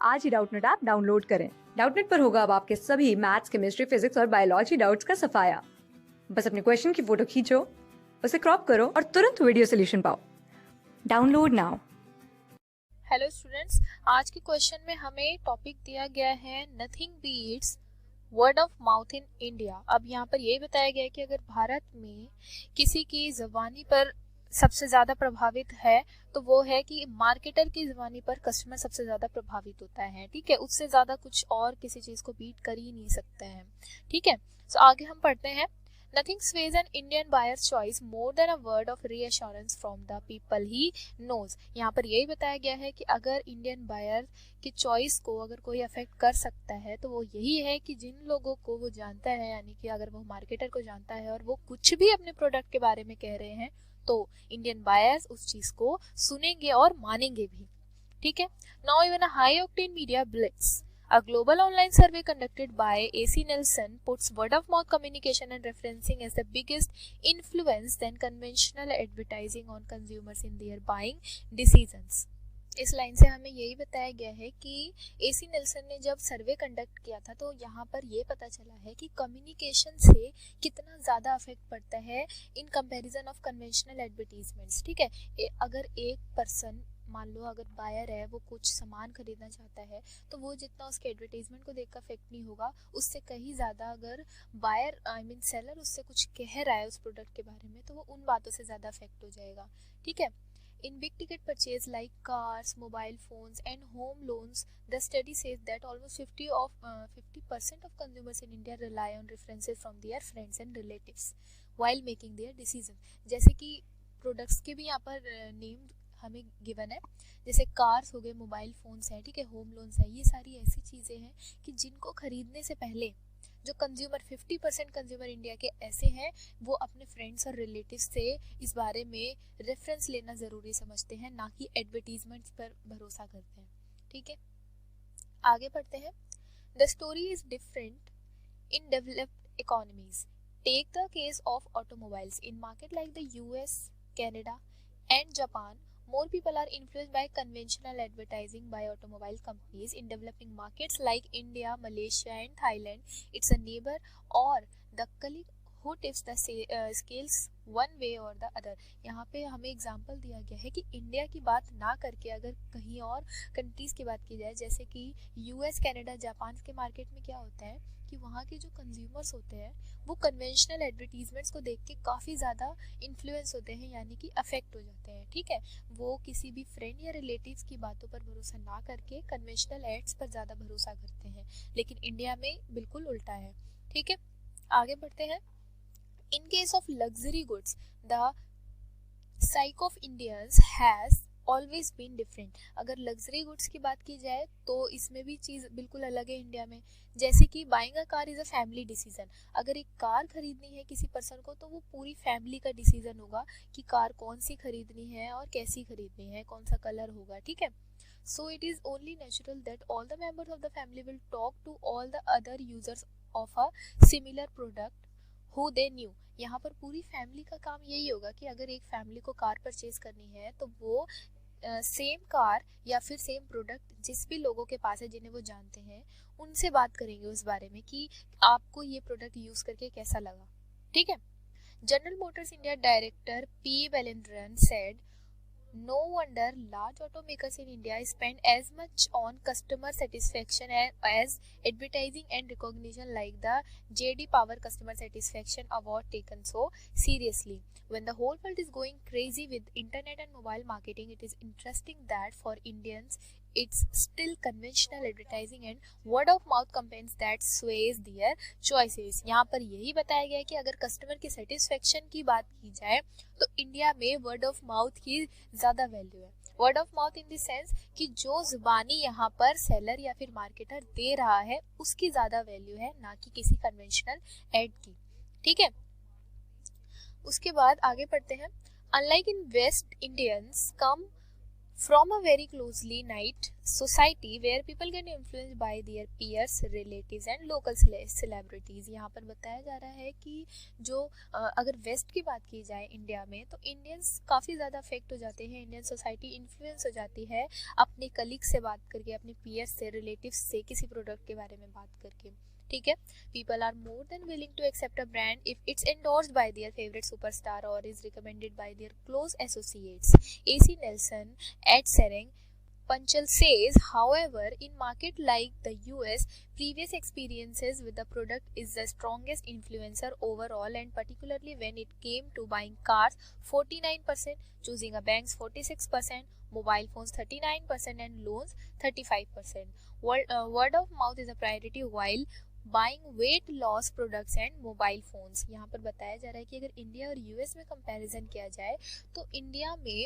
आज ही Doubtnut app download करें। Doubtnut पर होगा अब आपके सभी मैथ्स, केमिस्ट्री, फिजिक्स और बायोलॉजी डाउट्स का सफाया। बस अपने क्वेश्चन की फोटो खींचो, उसे क्रॉप करो और तुरंत वीडियो सोल्यूशन पाओ। Download now. हेलो स्टूडेंट्स, आज के क्वेश्चन में हमें टॉपिक दिया गया है nothing beats word of mouth in India. अब यहाँ पर यही बताया गया है कि अगर भारत में किसी की ज़बानी पर सबसे ज़्यादा प्रभावित है तो वो है कि मार्केटर की ज़बानी पर कस्टमर सबसे ज़्यादा प्रभावित होता है। ठीक है, उससे ज़्यादा कुछ और किसी चीज़ को बीट कर ही नहीं सकते हैं। ठीक है, तो आगे हम पढ़ते हैं। Nothing sways an Indian buyer's choice more than a word of reassurance from the people he knows। यहाँ पर यही बताया गया है कि अगर इंडियन बायर की चॉइस को अगर कोई अफेक्ट कर सकता है तो वो यही है कि जिन लोगों को वो जानता है, यानी कि अगर वो मार्केटर को जानता है और वो कुछ भी अपने प्रोडक्ट के बारे में कह रहे हैं तो इंडियन बायर्स उस चीज को सुनेंगे और मानेंगे भी। ठीक है, now even a high octane media Blitz, a global online survey conducted by AC Nielsen, puts word of mouth communication and referencing as the biggest influence than conventional advertising on consumers in their buying decisions। इस line से हमें यही बताया गया है कि AC Nelson ने जब सर्वे कंडक्ट किया था तो यहाँ पर ये पता चला है कि कम्युनिकेशन से कितना ज़्यादा अफेक्ट पड़ता है in comparison of conventional advertisements. ठीक है, अगर एक पर्सन, मान लो अगर बायर है, वो कुछ सामान खरीदना चाहता है तो वो जितना उसके एडवर्टीजमेंट को देख कर अफेक्ट नहीं होगा, उससे कहीं ज़्यादा अगर बायर सेलर उससे कुछ कह रहा है उस प्रोडक्ट के बारे में तो वो उन बातों से ज़्यादा अफेक्ट हो जाएगा। ठीक है, in big ticket purchase like cars, mobile phones and home loans, the study says that almost 50% of consumers in India rely on references from their friends and relatives while making their decision। जैसे कि products के भी यहाँ पर name हमें given है, जैसे cars हो गए, मोबाइल फोन्स हैं, ठीक है, होम लोन्स है, ये सारी ऐसी चीज़ें हैं कि जिनको खरीदने से पहले जो कंज्यूमर 50% कंज्यूमर इंडिया के ऐसे हैं वो अपने फ्रेंड्स और रिलेटिव्स से इस बारे में रेफरेंस लेना ज़रूरी समझते हैं, ना कि एडवर्टीजमेंट्स पर भरोसा करते हैं। ठीक है, आगे पढ़ते हैं। The story is different in developed economies. Take the case of automobiles in market like the US, Canada and Japan. More people are influenced by conventional advertising by automobile companies. In developing markets like India, Malaysia and Thailand, it's a neighbor or the colleague who tips the scales one way or the other। यहाँ पे हमें example दिया गया है कि India की बात ना करके अगर कहीं और कंट्रीज़ की बात की जाए, जैसे कि यूएस, कनाडा, जापान के मार्केट में क्या होता है कि वहाँ के जो कंज्यूमर्स होते हैं वो कन्वेंशनल एडवर्टीजमेंट्स को देख के काफ़ी ज़्यादा इन्फ्लुएंस होते हैं, यानी कि अफेक्ट हो जाते हैं। ठीक है, वो किसी भी फ्रेंड या रिलेटिव्स की बातों पर भरोसा ना करके कन्वेंशनल एड्स पर ज़्यादा भरोसा करते हैं, लेकिन इंडिया में बिल्कुल उल्टा है। ठीक है, आगे बढ़ते हैं। In case of luxury goods the psyche of Indians has always been different. अगर लग्जरी गुड्स की बात की जाए तो इसमें भी चीज़ बिल्कुल अलग है इंडिया में। जैसे कि buying a car is a family decision. अगर एक कार खरीदनी है किसी पर्सन को तो वो पूरी फैमिली का डिसीजन होगा कि कार कौन सी खरीदनी है और कैसी खरीदनी है, कौन सा कलर होगा। ठीक है, so it is only natural that all the members of the family will talk to all the other users of a similar product who they knew. यहाँ पर पूरी फैमिली का काम यही होगा कि अगर एक फैमिली को कार परचेज करनी है तो वो सेम कार या फिर सेम प्रोडक्ट जिस भी लोगों के पास है जिन्हें वो जानते हैं उनसे बात करेंगे उस बारे में कि आपको ये प्रोडक्ट यूज करके कैसा लगा। ठीक है, General Motors India director P Balendran said, no wonder large automakers in India spend as much on customer satisfaction as advertising and recognition, like the JD Power Customer Satisfaction Award taken so seriously. When the whole world is going crazy with internet and mobile marketing, it is interesting that for Indians it's still conventional advertising and word of mouth campaigns that sways their choices। यहाँ पर यही बताया गया है कि अगर customer की satisfaction की बात की जाए तो इंडिया में वर्ड ऑफ माउथ की ज़्यादा वैल्यू है। Word of mouth in the sense कि जो जुबानी यहाँ पर सेलर या फिर मार्केटर दे रहा है उसकी ज़्यादा वैल्यू है, ना कि किसी कन्वेंशनल एड की। ठीक है, उसके बाद आगे पढ़ते हैं। Unlike in west, Indians come from a very closely knit society where people get influenced by their peers, relatives and local celebrities। यहाँ पर बताया जा रहा है कि जो अगर वेस्ट की बात की जाए इंडिया में, तो इंडियंस काफ़ी ज़्यादा अफेक्ट हो जाते हैं, इंडियन सोसाइटी इन्फ्लुएंस हो जाती है अपने कलीग से बात करके, अपने पीयर्स से, रिलेटिव्स से किसी प्रोडक्ट के बारे में बात करके। ठीक है, people are more than willing to accept a brand if it's endorsed by their favourite superstar और is recommended by their close associates. AC Nelson, Ed Sheeran, Panchal says, however, in market like the US, previous experiences with the product is the strongest influencer overall, and particularly when it came to buying cars 49%, choosing a banks 46%, mobile phones 39% and loans 35%. Word of mouth is a priority while buying weight loss products and mobile phones. यहाँ पर बताया जा रहा है कि अगर India और US में कंपैरिजन किया जाए तो इंडिया में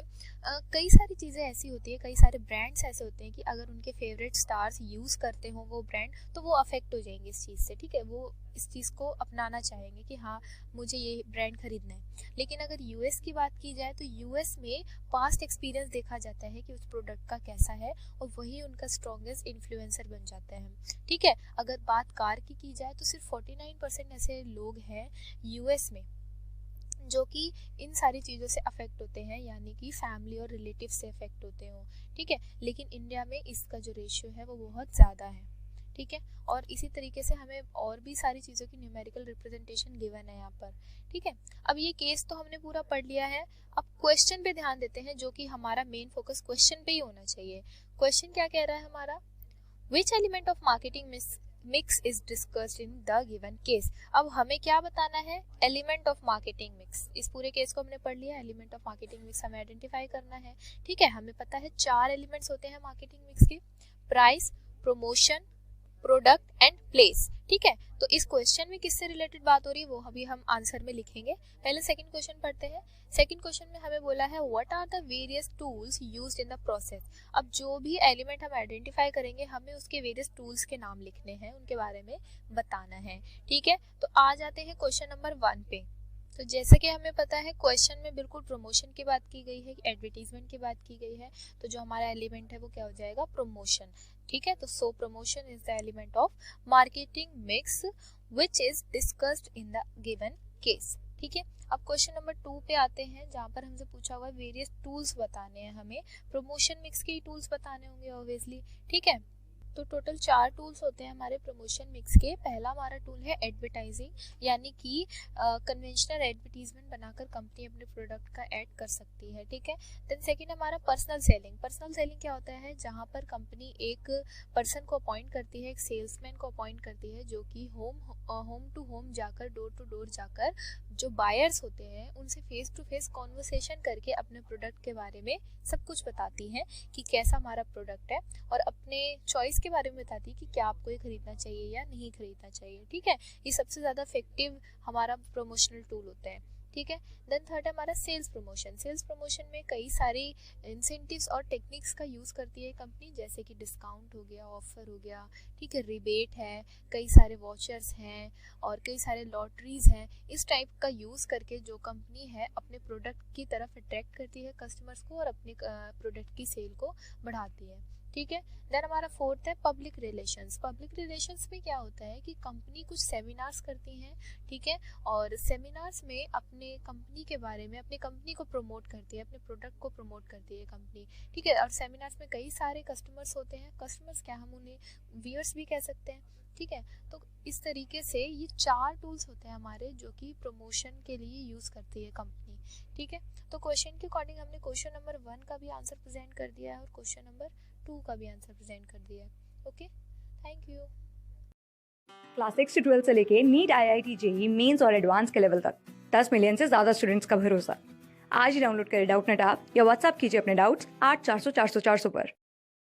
कई सारी चीज़ें ऐसी होती है, कई सारे ब्रांड्स ऐसे होते हैं कि अगर उनके फेवरेट स्टार्स यूज़ करते हो वो ब्रांड, तो वो अफेक्ट हो जाएंगे इस चीज़ से। ठीक है, वो इस चीज़ को अपनाना चाहेंगे कि हाँ मुझे ये ब्रांड खरीदना है। लेकिन अगर यूएस की बात की जाए तो यूएस में पास्ट एक्सपीरियंस देखा जाता है कि उस प्रोडक्ट का कैसा है और वही उनका स्ट्रॉन्गेस्ट इन्फ्लुएंसर बन जाता है। ठीक है, अगर बात कार की जाए तो सिर्फ 49% ऐसे लोग हैं यूएस में जो कि इन सारी चीज़ों से अफेक्ट होते हैं, यानी कि फैमिली और रिलेटिव से अफेक्ट होते हो। ठीक है, लेकिन इंडिया में इसका जो रेशियो है वो बहुत ज़्यादा है। ठीक है, और इसी तरीके से हमें और भी सारी चीज़ों की न्यूमेरिकल रिप्रेजेंटेशन गिवन है यहाँ पर। ठीक है, अब ये केस तो हमने पूरा पढ़ लिया है। अब क्वेश्चन पे ध्यान देते हैं, जो कि हमारा मेन फोकस क्वेश्चन पे ही होना चाहिए। क्वेश्चन क्या कह रहा है हमारा, which element of marketing mix is discussed in the given case. अब हमें क्या बताना है, एलिमेंट ऑफ मार्केटिंग मिक्स। इस पूरे केस को हमने पढ़ लिया, एलिमेंट ऑफ मार्केटिंग मिक्स हमें आइडेंटिफाई करना है। ठीक है, हमें पता है 4 एलिमेंट्स होते हैं मार्केटिंग मिक्स के, price, promotion, product and place. ठीक है, तो इस क्वेश्चन में किससे रिलेटेड बात हो रही है वो अभी हम आंसर में लिखेंगे। पहले सेकंड क्वेश्चन पढ़ते हैं। सेकंड क्वेश्चन में हमें बोला है what are the various tools used in the process. अब जो भी एलिमेंट हम आइडेंटिफाई करेंगे हमें उसके वेरियस टूल्स के नाम लिखने हैं, उनके बारे में बताना है। ठीक है, तो आ जाते हैं क्वेश्चन नंबर 1 पे। तो जैसे कि हमें पता है क्वेश्चन में बिल्कुल प्रमोशन की बात की गई है, एडवर्टीजमेंट की बात की गई है, तो जो हमारा एलिमेंट है वो क्या हो जाएगा, प्रमोशन। ठीक है, तो so promotion is the element of marketing mix which is discussed in the given case. ठीक है, अब क्वेश्चन नंबर 2 पे आते हैं, जहाँ पर हमसे पूछा हुआ है वेरियस टूल्स बताने हैं हमें। प्रमोशन मिक्स के ही टूल्स बताने होंगे ऑब्वियसली। ठीक है, तो टोटल 4 टूल्स होते हैं हमारे प्रमोशन मिक्स के। पहला हमारा टूल है एडवर्टाइजिंग, यानी कि कन्वेंशनल एडवर्टीजमेंट बनाकर कंपनी अपने प्रोडक्ट का ऐड कर सकती है। ठीक है, देन सेकंड हमारा पर्सनल सेलिंग। पर्सनल सेलिंग क्या होता है, जहां पर कंपनी एक पर्सन को अपॉइंट करती है, एक सेल्समैन को अपॉइंट करती है, जो कि होम टू होम जाकर, डोर टू डोर जाकर जो बायर्स होते हैं उनसे फेस टू फेस कॉन्वर्सेशन करके अपने प्रोडक्ट के बारे में सब कुछ बताती हैं कि कैसा हमारा प्रोडक्ट है, और अपने चॉइस के बारे में बताती है कि क्या आपको ये खरीदना चाहिए या नहीं खरीदना चाहिए। ठीक है, ये सबसे ज़्यादा इफेक्टिव हमारा प्रमोशनल टूल होता है। ठीक है, देन थर्ड हमारा सेल्स प्रमोशन। सेल्स प्रमोशन में कई सारी इंसेंटिव्स और टेक्निक्स का यूज़ करती है कंपनी, जैसे कि डिस्काउंट हो गया, ऑफर हो गया, ठीक है, रिबेट है, कई सारे वॉचर्स हैं और कई सारे लॉटरीज हैं। इस टाइप का यूज़ करके जो कंपनी है अपने प्रोडक्ट की तरफ अट्रैक्ट करती है कस्टमर्स को और अपने प्रोडक्ट की सेल को बढ़ाती है। ठीक है, देन हमारा फोर्थ है पब्लिक रिलेशंस। पब्लिक रिलेशंस में क्या होता है कि कंपनी कुछ सेमिनार्स करती हैं, ठीक है, और सेमिनार्स में अपने कंपनी के बारे में, अपनी कंपनी को प्रमोट करती है, अपने प्रोडक्ट को प्रमोट करती है कंपनी। ठीक है, और सेमिनार्स में कई सारे कस्टमर्स होते हैं, कस्टमर्स क्या, हम उन्हें व्यूअर्स भी कह सकते हैं। ठीक है, तो इस तरीके से ये 4 टूल्स होते हैं हमारे जो कि प्रमोशन के लिए यूज़ करती है कंपनी। ठीक है, तो क्वेश्चन के अकॉर्डिंग हमने क्वेश्चन नंबर 1 का भी आंसर प्रेजेंट कर दिया है और क्वेश्चन नंबर 2 का भी आंसर प्रेजेंट कर दिया है। Okay, thank you. क्लास 6 से 12 से लेके नीट, IIT, JEE मेंस और एडवांस के लेवल तक 10 मिलियन से ज़्यादा स्टूडेंट्स का भरोसा। आज ही डाउनलोड करें डाउटनेट ऐप या व्हाट्सएप कीजिए अपने डाउट्स 8400 400 400 पर।